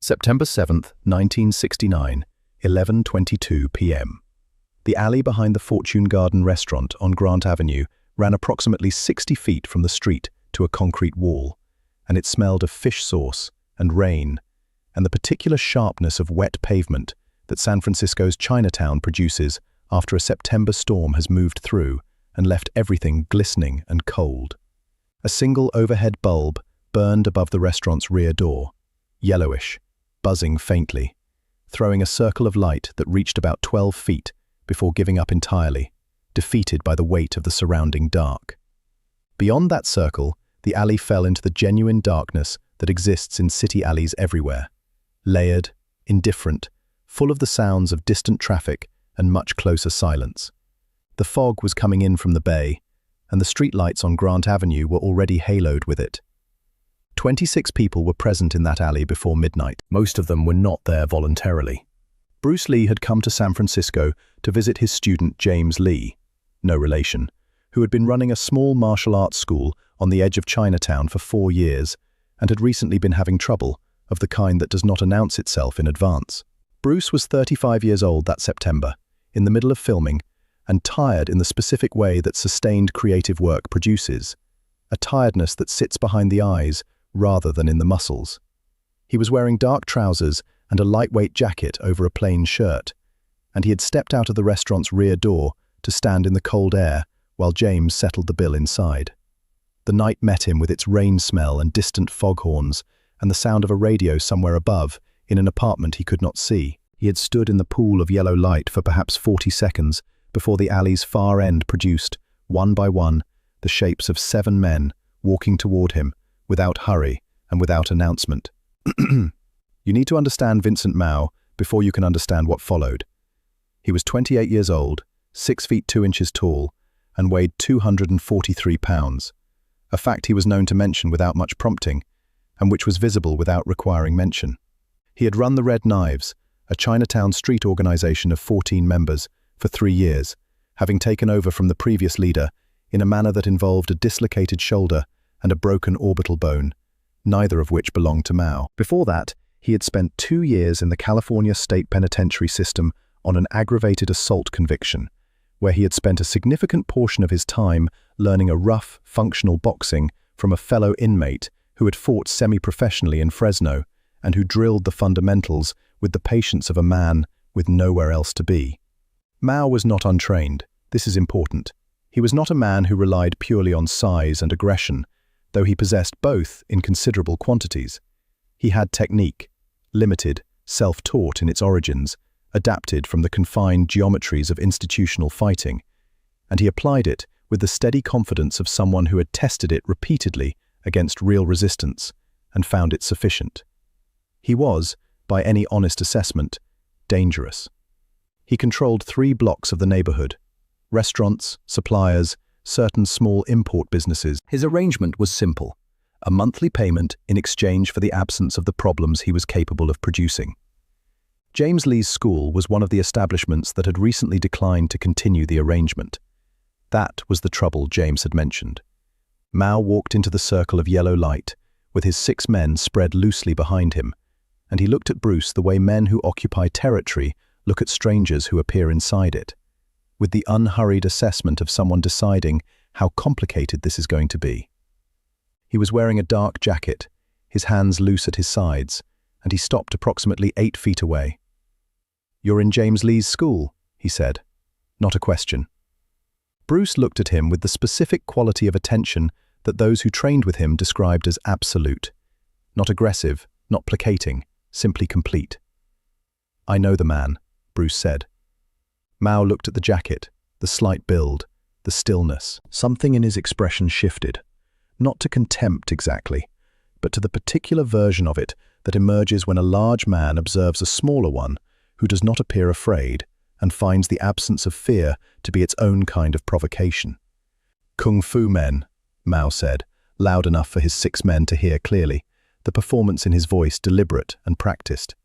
September 7, 1969, 11:22 p.m. The alley behind the Fortune Garden restaurant on Grant Avenue ran approximately 60 feet from the street to a concrete wall, and it smelled of fish sauce and rain and the particular sharpness of wet pavement that San Francisco's Chinatown produces after a September storm has moved through and left everything glistening and cold. A single overhead bulb burned above the restaurant's rear door, yellowish, buzzing faintly, throwing a circle of light that reached about 12 feet before giving up entirely, defeated by the weight of the surrounding dark. Beyond that circle, the alley fell into the genuine darkness that exists in city alleys everywhere, layered, indifferent, full of the sounds of distant traffic and much closer silence. The fog was coming in from the bay, and the streetlights on Grant Avenue were already haloed with it. 26 people were present in that alley before midnight. Most of them were not there voluntarily. Bruce Lee had come to San Francisco to visit his student James Lee, no relation, who had been running a small martial arts school on the edge of Chinatown for 4 years and had recently been having trouble of the kind that does not announce itself in advance. Bruce was 35 years old that September, in the middle of filming, and tired in the specific way that sustained creative work produces, a tiredness that sits behind the eyes rather than in the muscles. He was wearing dark trousers and a lightweight jacket over a plain shirt, and he had stepped out of the restaurant's rear door to stand in the cold air while James settled the bill inside. The night met him with its rain smell and distant foghorns and the sound of a radio somewhere above in an apartment he could not see. He had stood in the pool of yellow light for perhaps 40 seconds before the alley's far end produced, one by one, the shapes of 7 men walking toward him, without hurry and without announcement. You need to understand Vincent Mao before you can understand what followed. He was 28 years old, 6 feet 2 inches tall, and weighed 243 pounds, a fact he was known to mention without much prompting, and which was visible without requiring mention. He had run the Red Knives, a Chinatown street organization of 14 members, for 3 years, having taken over from the previous leader in a manner that involved a dislocated shoulder and a broken orbital bone, neither of which belonged to Mao. Before that, he had spent 2 years in the California State Penitentiary system on an aggravated assault conviction, where he had spent a significant portion of his time learning a rough, functional boxing from a fellow inmate who had fought semi-professionally in Fresno and who drilled the fundamentals with the patience of a man with nowhere else to be. Mao was not untrained. This is important. He was not a man who relied purely on size and aggression, though he possessed both in considerable quantities. He had technique, limited, self-taught in its origins, adapted from the confined geometries of institutional fighting, and he applied it with the steady confidence of someone who had tested it repeatedly against real resistance and found it sufficient. He was, by any honest assessment, dangerous. He controlled 3 blocks of the neighborhood: restaurants, suppliers, certain small import businesses. His arrangement was simple: a monthly payment in exchange for the absence of the problems he was capable of producing. James Lee's school was one of the establishments that had recently declined to continue the arrangement. That was the trouble James had mentioned. Mao walked into the circle of yellow light, with his 6 men spread loosely behind him, and he looked at Bruce the way men who occupy territory look at strangers who appear inside it, with the unhurried assessment of someone deciding how complicated this is going to be. He was wearing a dark jacket, his hands loose at his sides, and he stopped approximately 8 feet away. "You're in James Lee's school," he said. Not a question. Bruce looked at him with the specific quality of attention that those who trained with him described as absolute. Not aggressive, not placating, simply complete. "I know the man," Bruce said. Mao looked at the jacket, the slight build, the stillness. Something in his expression shifted, not to contempt exactly, but to the particular version of it that emerges when a large man observes a smaller one who does not appear afraid and finds the absence of fear to be its own kind of provocation. "Kung Fu men," Mao said, loud enough for his 6 men to hear clearly, the performance in his voice deliberate and practiced.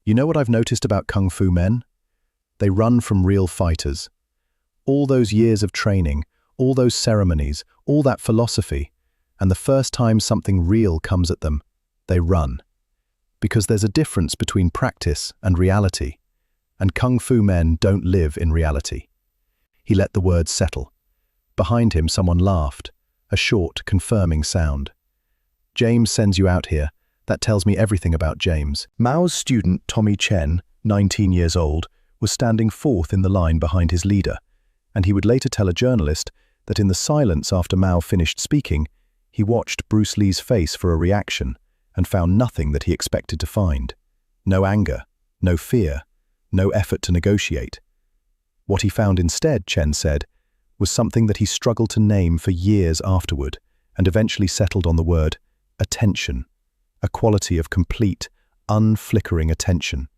"You know what I've noticed about Kung Fu men? They run from real fighters. All those years of training, all those ceremonies, all that philosophy, and the first time something real comes at them, they run. because there's a difference between practice and reality, and kung fu men don't live in reality. He let the words settle. Behind him, someone laughed, a short, confirming sound. James sends you out here. That tells me everything about James. Mao's student, Tommy Chen, 19 years old, was standing fourth in the line behind his leader, and he would later tell a journalist that in the silence after Mao finished speaking, he watched Bruce Lee's face for a reaction and found nothing that he expected to find. No anger, no fear, no effort to negotiate. What he found instead, Chen said, was something that he struggled to name for years afterward and eventually settled on the word attention, a quality of complete, unflickering attention,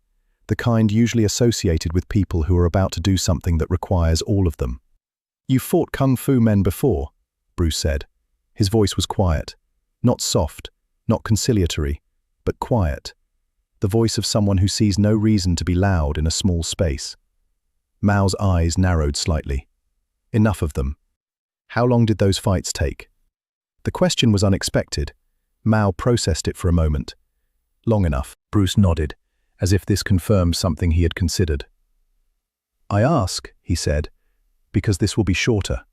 the kind usually associated with people who are about to do something that requires all of them. "You fought kung fu men before," Bruce said. His voice was quiet, not soft, not conciliatory, but quiet, the voice of someone who sees no reason to be loud in a small space. Mao's eyes narrowed slightly. Enough of them. How long did those fights take? The question was unexpected. Mao processed it for a moment. Long enough. Bruce nodded, as if this confirmed something he had considered. "I ask," he said, "because this will be shorter."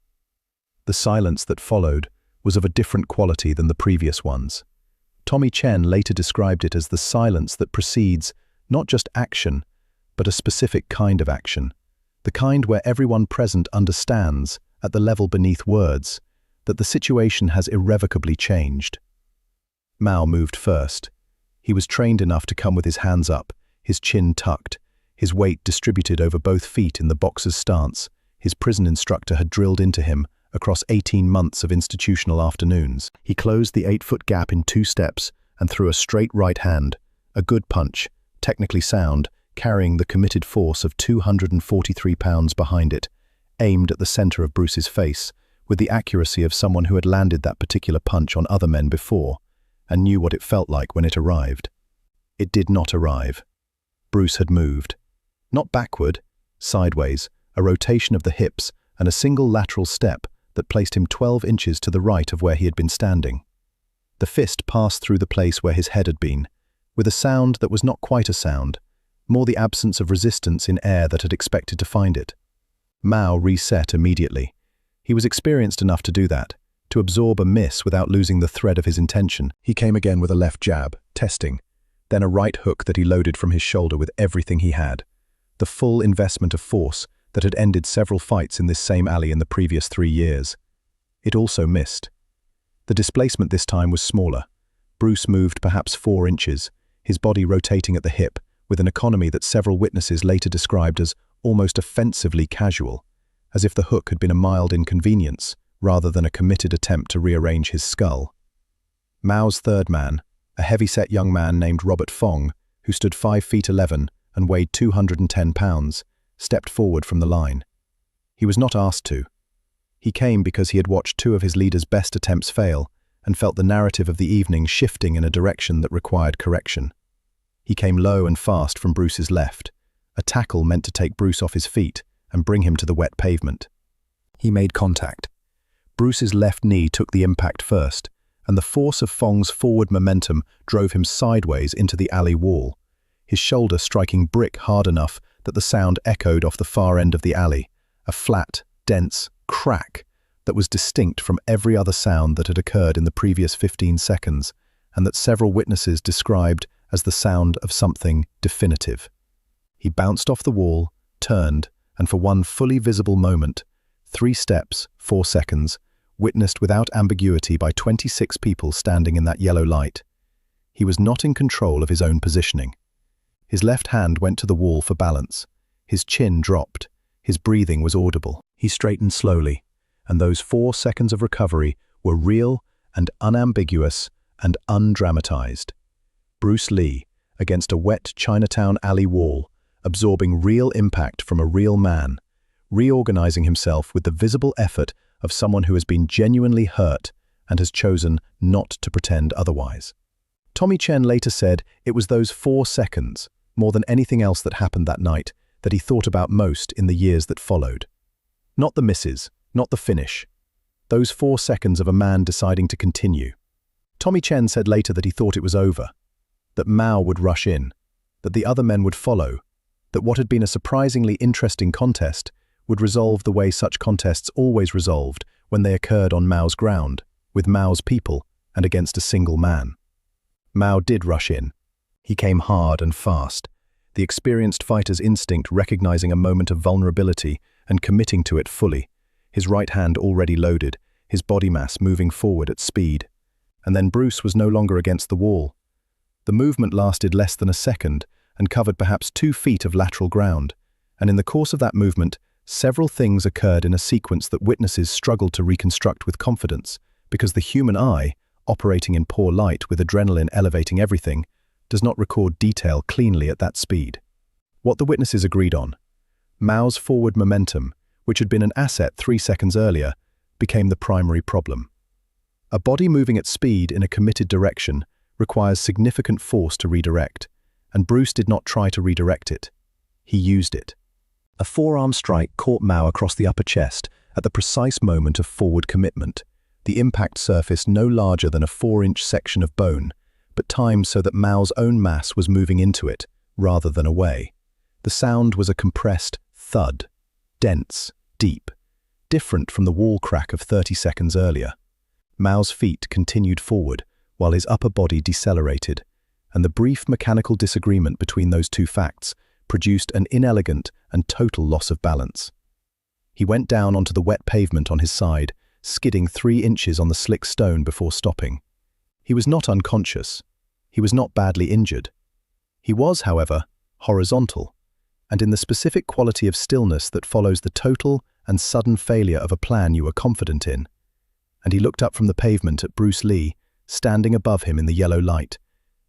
The silence that followed was of a different quality than the previous ones. Tommy Chen later described it as the silence that precedes not just action, but a specific kind of action, the kind where everyone present understands, at the level beneath words, that the situation has irrevocably changed. Mao moved first. He was trained enough to come with his hands up, his chin tucked, his weight distributed over both feet in the boxer's stance his prison instructor had drilled into him across 18 months of institutional afternoons. He closed the 8-foot gap in 2 steps and threw a straight right hand, a good punch, technically sound, carrying the committed force of 243 pounds behind it, aimed at the center of Bruce's face, with the accuracy of someone who had landed that particular punch on other men before, and knew what it felt like when it arrived. It did not arrive. Bruce had moved. Not backward, sideways, a rotation of the hips, and a single lateral step that placed him 12 inches to the right of where he had been standing. The fist passed through the place where his head had been, with a sound that was not quite a sound, more the absence of resistance in air that had expected to find it. Mao reset immediately. He was experienced enough to do that, to absorb a miss without losing the thread of his intention. He came again with a left jab, testing, then a right hook that he loaded from his shoulder with everything he had. The full investment of force that had ended several fights in this same alley in the previous 3 years. It also missed. The displacement this time was smaller. Bruce moved perhaps 4 inches, his body rotating at the hip, with an economy that several witnesses later described as almost offensively casual, as if the hook had been a mild inconvenience, rather than a committed attempt to rearrange his skull. Mao's third man, a heavy-set young man named Robert Fong, who stood 5 feet 11 and weighed 210 pounds, stepped forward from the line. He was not asked to. He came because he had watched 2 of his leader's best attempts fail and felt the narrative of the evening shifting in a direction that required correction. He came low and fast from Bruce's left, a tackle meant to take Bruce off his feet and bring him to the wet pavement. He made contact. Bruce's left knee took the impact first, and the force of Fong's forward momentum drove him sideways into the alley wall, his shoulder striking brick hard enough that the sound echoed off the far end of the alley, a flat, dense crack that was distinct from every other sound that had occurred in the previous 15 seconds, and that several witnesses described as the sound of something definitive. He bounced off the wall, turned, and for one fully visible moment, 3 steps, 4 seconds, witnessed without ambiguity by 26 people standing in that yellow light. He was not in control of his own positioning. His left hand went to the wall for balance. His chin dropped. His breathing was audible. He straightened slowly, and those 4 seconds of recovery were real and unambiguous and undramatized. Bruce Lee, against a wet Chinatown alley wall, absorbing real impact from a real man, reorganizing himself with the visible effort of someone who has been genuinely hurt and has chosen not to pretend otherwise. Tommy Chen later said it was those 4 seconds, more than anything else that happened that night, that he thought about most in the years that followed. Not the misses, not the finish. Those 4 seconds of a man deciding to continue. Tommy Chen said later that he thought it was over. that Mao would rush in, that the other men would follow, that what had been a surprisingly interesting contest would resolve the way such contests always resolved when they occurred on Mao's ground, with Mao's people, and against a single man. Mao did rush in. He came hard and fast, the experienced fighter's instinct recognizing a moment of vulnerability and committing to it fully, his right hand already loaded, his body mass moving forward at speed. And then Bruce was no longer against the wall. The movement lasted less than a second and covered perhaps 2 feet of lateral ground, and in the course of that movement, several things occurred in a sequence that witnesses struggled to reconstruct with confidence, because the human eye, operating in poor light with adrenaline elevating everything, does not record detail cleanly at that speed. What the witnesses agreed on: Mao's forward momentum, which had been an asset 3 seconds earlier, became the primary problem. A body moving at speed in a committed direction requires significant force to redirect, and Bruce did not try to redirect it. He used it. A forearm strike caught Mao across the upper chest at the precise moment of forward commitment, the impact surface no larger than a 4-inch section of bone, but timed so that Mao's own mass was moving into it, rather than away. The sound was a compressed thud, dense, deep, different from the wall crack of 30 seconds earlier. Mao's feet continued forward, while his upper body decelerated, and the brief mechanical disagreement between those two facts produced an inelegant and total loss of balance. He went down onto the wet pavement on his side, skidding 3 inches on the slick stone before stopping. He was not unconscious. He was not badly injured. He was, however, horizontal, and in the specific quality of stillness that follows the total and sudden failure of a plan you are confident in. And he looked up from the pavement at Bruce Lee, standing above him in the yellow light,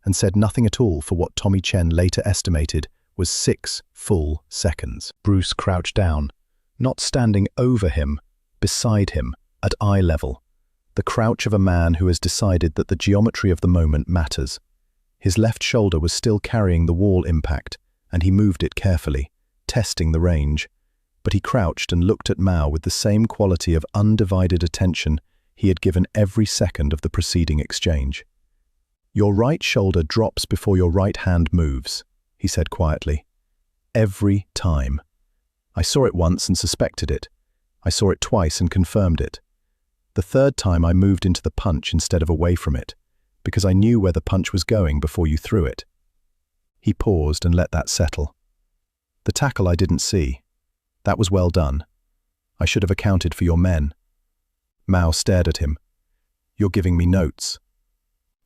and said nothing at all for what Tommy Chen later estimated was 6 full seconds. Bruce crouched down, not standing over him, beside him, at eye level, the crouch of a man who has decided that the geometry of the moment matters. His left shoulder was still carrying the wall impact, and he moved it carefully, testing the range. But he crouched and looked at Mao with the same quality of undivided attention he had given every second of the preceding exchange. "Your right shoulder drops before your right hand moves," he said quietly. "Every time. I saw it once and suspected it. I saw it twice and confirmed it. The third time I moved into the punch instead of away from it, because I knew where the punch was going before you threw it." He paused and let that settle. "The tackle I didn't see. That was well done. I should have accounted for your men." Mao stared at him. "You're giving me notes."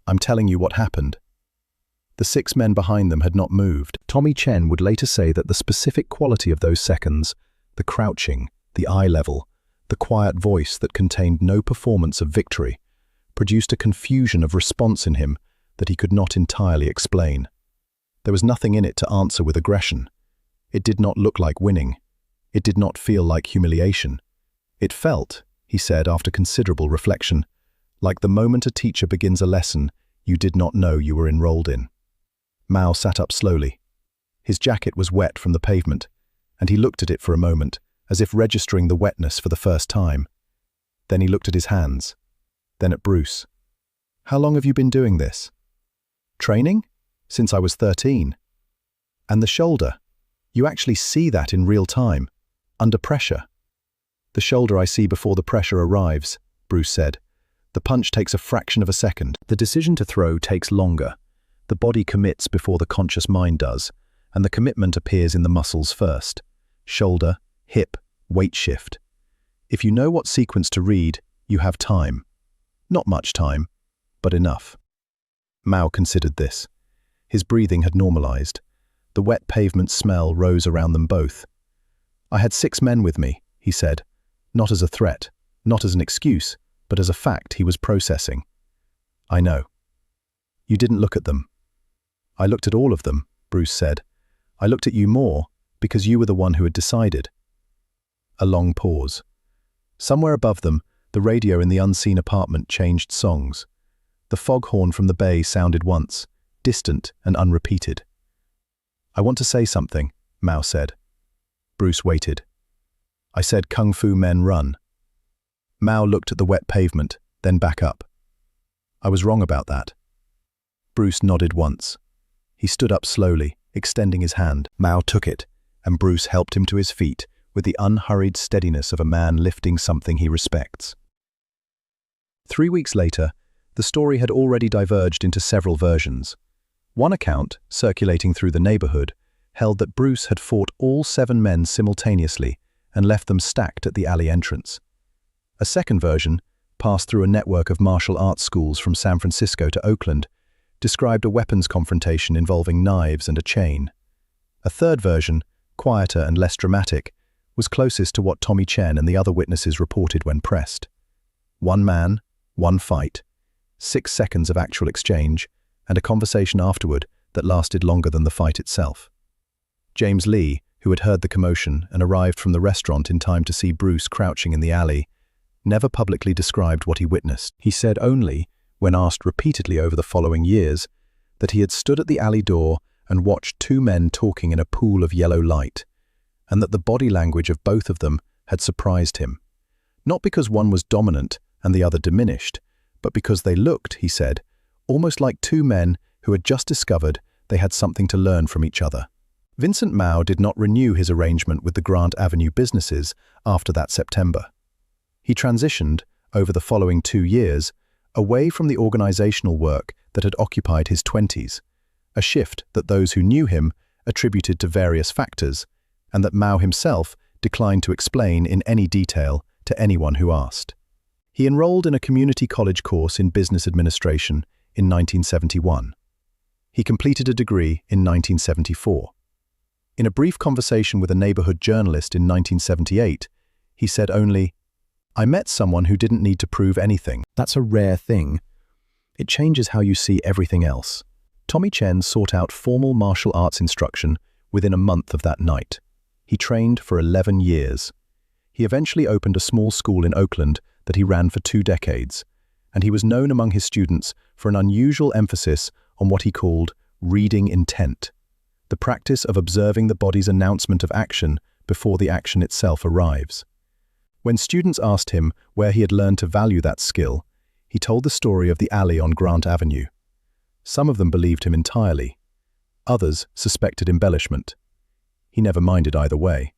"I'm telling you what happened." The 6 men behind them had not moved. Tommy Chen would later say that the specific quality of those seconds, the crouching, the eye level, the quiet voice that contained no performance of victory, produced a confusion of response in him that he could not entirely explain. There was nothing in it to answer with aggression. It did not look like winning. It did not feel like humiliation. It felt, he said after considerable reflection, like the moment a teacher begins a lesson you did not know you were enrolled in. Mao sat up slowly. His jacket was wet from the pavement, and he looked at it for a moment, as if registering the wetness for the first time. Then he looked at his hands, then at Bruce. "How long have you been doing this?" "Training? Since I was 13. "And the shoulder? You actually see that in real time, under pressure?" "The shoulder I see before the pressure arrives," Bruce said. "The punch takes a fraction of a second. The decision to throw takes longer. The body commits before the conscious mind does, and the commitment appears in the muscles first. Shoulder, hip, weight shift. If you know what sequence to read, you have time. Not much time, but enough." Mao considered this. His breathing had normalized. The wet pavement smell rose around them both. "I had 6 men with me," he said, not as a threat, not as an excuse, but as a fact he was processing. "I know." "You didn't look at them." "I looked at all of them," Bruce said. "I looked at you more because you were the one who had decided." A long pause. Somewhere above them, the radio in the unseen apartment changed songs. The foghorn from the bay sounded once, distant and unrepeated. "I want to say something," Mao said. Bruce waited. "I said Kung Fu men run." Mao looked at the wet pavement, then back up. "I was wrong about that." Bruce nodded once. He stood up slowly, extending his hand. Mao took it, and Bruce helped him to his feet with the unhurried steadiness of a man lifting something he respects. 3 weeks later, the story had already diverged into several versions. One account, circulating through the neighborhood, held that Bruce had fought all 7 men simultaneously and left them stacked at the alley entrance. A second version, passed through a network of martial arts schools from San Francisco to Oakland, described a weapons confrontation involving knives and a chain. A third version, quieter and less dramatic, was closest to what Tommy Chen and the other witnesses reported when pressed. 1 man, 1 fight, 6 seconds of actual exchange, and a conversation afterward that lasted longer than the fight itself. James Lee, who had heard the commotion and arrived from the restaurant in time to see Bruce crouching in the alley, never publicly described what he witnessed. He said only, when asked repeatedly over the following years, that he had stood at the alley door and watched 2 men talking in a pool of yellow light, and that the body language of both of them had surprised him. Not because one was dominant and the other diminished, but because they looked, he said, almost like 2 men who had just discovered they had something to learn from each other. Vincent Mao did not renew his arrangement with the Grant Avenue businesses after that September. He transitioned, over the following 2 years, away from the organizational work that had occupied his 20s, a shift that those who knew him attributed to various factors, and that Mao himself declined to explain in any detail to anyone who asked. He enrolled in a community college course in business administration in 1971. He completed a degree in 1974. In a brief conversation with a neighborhood journalist in 1978, he said only, "I met someone who didn't need to prove anything. That's a rare thing. It changes how you see everything else." Tommy Chen sought out formal martial arts instruction within a month of that night. He trained for 11 years. He eventually opened a small school in Oakland that he ran for 2 decades, and he was known among his students for an unusual emphasis on what he called reading intent, the practice of observing the body's announcement of action before the action itself arrives. When students asked him where he had learned to value that skill, he told the story of the alley on Grant Avenue. Some of them believed him entirely. Others suspected embellishment. He never minded either way.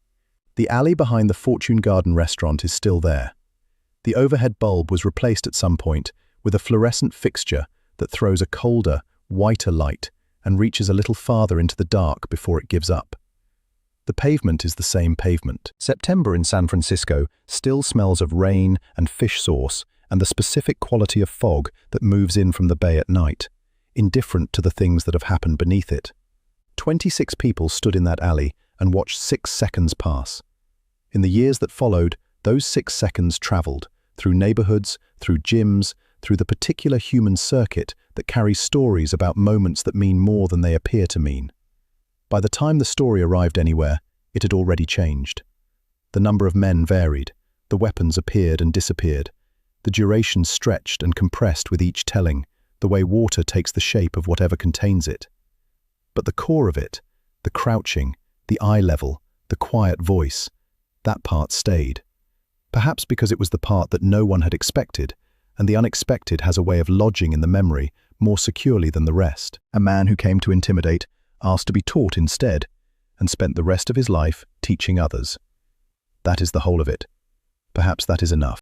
The alley behind the Fortune Garden restaurant is still there. The overhead bulb was replaced at some point with a fluorescent fixture that throws a colder, whiter light and reaches a little farther into the dark before it gives up. The pavement is the same pavement. September in San Francisco still smells of rain and fish sauce and the specific quality of fog that moves in from the bay at night, indifferent to the things that have happened beneath it. 26 people stood in that alley and watched 6 seconds pass. In the years that followed, those 6 seconds traveled through neighborhoods, through gyms, through the particular human circuit that carries stories about moments that mean more than they appear to mean. By the time the story arrived anywhere, it had already changed. The number of men varied, the weapons appeared and disappeared, the duration stretched and compressed with each telling, the way water takes the shape of whatever contains it. But the core of it, the crouching, the eye level, the quiet voice, that part stayed. Perhaps because it was the part that no one had expected, and the unexpected has a way of lodging in the memory more securely than the rest. A man who came to intimidate asked to be taught instead, and spent the rest of his life teaching others. That is the whole of it. Perhaps that is enough.